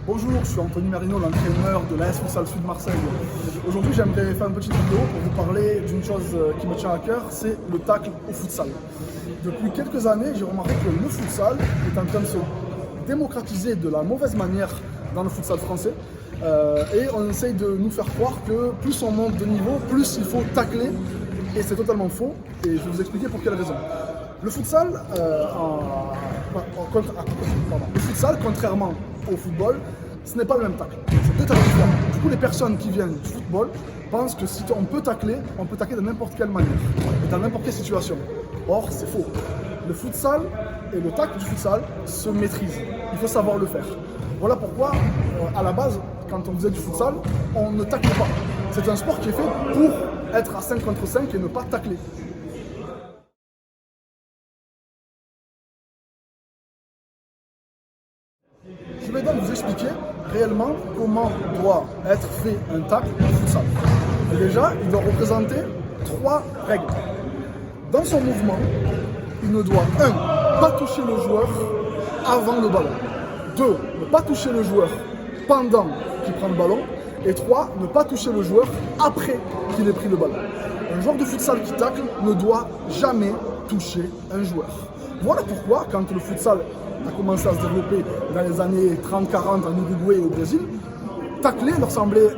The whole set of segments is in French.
Bonjour, je suis Anthony Marino, l'entraîneur de l'AS Futsal Sud Marseille. Aujourd'hui, j'aimerais faire une petite vidéo pour vous parler d'une chose qui me tient à cœur, c'est le tacle au futsal. Depuis quelques années, j'ai remarqué que le futsal est en train de se démocratiser de la mauvaise manière dans le futsal français. Et on essaye de nous faire croire que plus on monte de niveau, plus il faut tacler. Et c'est totalement faux. Et je vais vous expliquer pour quelle raison. Le futsal, contrairement au football, ce n'est pas le même tacle. C'est totalement différent. Du coup, les personnes qui viennent du football pensent que si on peut tacler de n'importe quelle manière et dans n'importe quelle situation. Or, c'est faux. Le futsal et le tacle du futsal se maîtrisent. Il faut savoir le faire. Voilà pourquoi, à la base, quand on faisait du futsal, on ne tacle pas. C'est un sport qui est fait pour être à 5 contre 5 et ne pas tacler. Je vais donc vous expliquer réellement comment doit être fait un tacle au futsal. Et déjà, il doit représenter 3 règles. Dans son mouvement, il ne doit 1. Pas toucher le joueur avant le ballon. 2. Ne pas toucher le joueur pendant qu'il prend le ballon. Et 3. Ne pas toucher le joueur après qu'il ait pris le ballon. Un joueur de futsal qui tacle ne doit jamais toucher un joueur. Voilà pourquoi, quand le futsal a commencé à se développer dans les années 30-40 en Uruguay et au Brésil, tacler leur semblait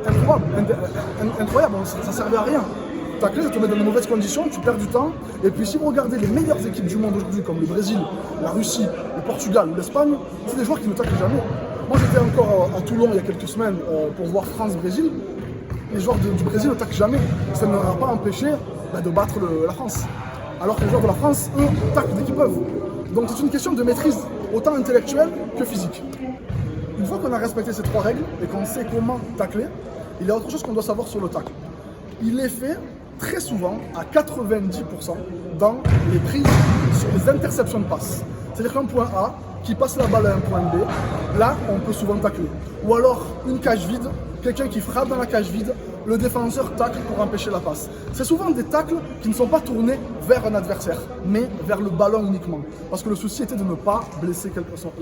incroyable, ça ne servait à rien. Tacler, ça te met dans de mauvaises conditions, tu perds du temps. Et puis si vous regardez les meilleures équipes du monde aujourd'hui, comme le Brésil, la Russie, le Portugal ou l'Espagne, c'est des joueurs qui ne taclent jamais. Moi j'étais encore à Toulon il y a quelques semaines pour voir France-Brésil. Les joueurs du Brésil ne taclent jamais. Ça ne leur a pas empêché de battre la France. Alors que les joueurs de la France, eux, taclent dès qu'ils peuvent. Donc c'est une question de maîtrise, autant intellectuelle que physique. Une fois qu'on a respecté ces 3 règles et qu'on sait comment tacler, il y a autre chose qu'on doit savoir sur le tacle. Il est fait très souvent à 90% dans les prises sur les interceptions de passes. C'est-à-dire qu'un point A qui passe la balle à un point B, là on peut souvent tacler. Ou alors une cage vide, quelqu'un qui frappe dans la cage vide, le défenseur tacle pour empêcher la passe. C'est souvent des tacles qui ne sont pas tournés vers un adversaire, mais vers le ballon uniquement. Parce que le souci était de ne pas blesser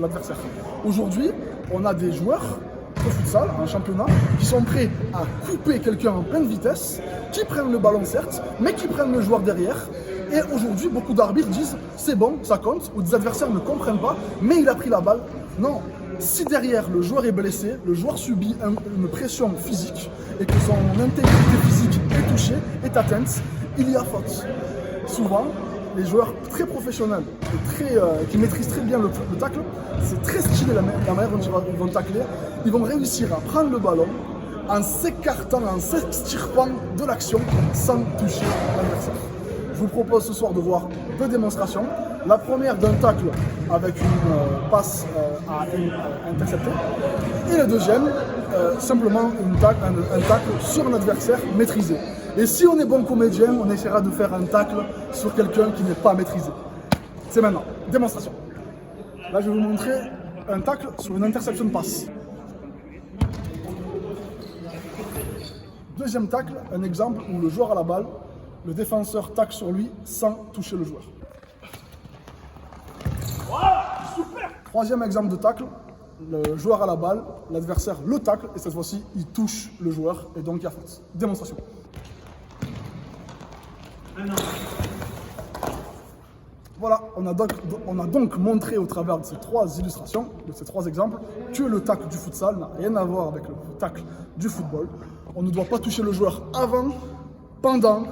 l'adversaire. Aujourd'hui, on a des joueurs au futsal, en championnat, qui sont prêts à couper quelqu'un en pleine vitesse, qui prennent le ballon certes, mais qui prennent le joueur derrière. Et aujourd'hui, beaucoup d'arbitres disent c'est bon, ça compte, ou des adversaires ne comprennent pas, mais il a pris la balle. Non, si derrière le joueur est blessé, le joueur subit une pression physique et que son intégrité physique est touchée, est atteinte, il y a faute. Souvent, les joueurs très professionnels et qui maîtrisent très bien le tacle, c'est très stylé la manière dont ils vont tacler. Ils vont réussir à prendre le ballon en s'écartant, en s'extirpant de l'action sans toucher l'adversaire. Je vous propose ce soir de voir 2 démonstrations. La première d'un tacle avec une passe à intercepter. Et la deuxième, simplement un tacle sur un adversaire maîtrisé. Et si on est bon comédien, on essaiera de faire un tacle sur quelqu'un qui n'est pas maîtrisé. C'est maintenant. Démonstration. Là, je vais vous montrer un tacle sur une interception de passe. Deuxième tacle, un exemple où le joueur a la balle, le défenseur tacle sur lui sans toucher le joueur. Troisième exemple de tacle, le joueur a la balle, l'adversaire le tacle et cette fois-ci il touche le joueur et donc il y a faute. Démonstration. Voilà, on a donc montré au travers de ces 3 illustrations, de ces 3 exemples, que le tacle du futsal n'a rien à voir avec le tacle du football. On ne doit pas toucher le joueur avant, pendant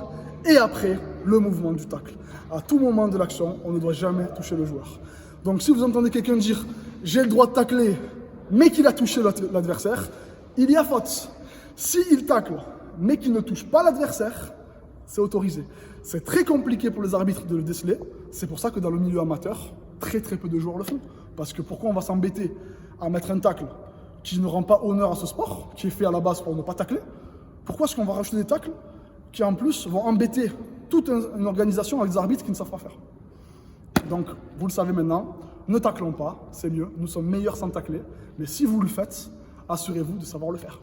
et après le mouvement du tacle. À tout moment de l'action, on ne doit jamais toucher le joueur. Donc si vous entendez quelqu'un dire « j'ai le droit de tacler » mais qu'il a touché l'adversaire, il y a faute. S'il tacle mais qu'il ne touche pas l'adversaire, c'est autorisé. C'est très compliqué pour les arbitres de le déceler. C'est pour ça que dans le milieu amateur, très peu de joueurs le font. Parce que pourquoi on va s'embêter à mettre un tacle qui ne rend pas honneur à ce sport, qui est fait à la base pour ne pas tacler? Pourquoi est-ce qu'on va rajouter des tacles qui en plus vont embêter toute une organisation avec des arbitres qui ne savent pas faire? Donc, vous le savez maintenant, ne taclons pas, c'est mieux. Nous sommes meilleurs sans tacler. Mais si vous le faites, assurez-vous de savoir le faire.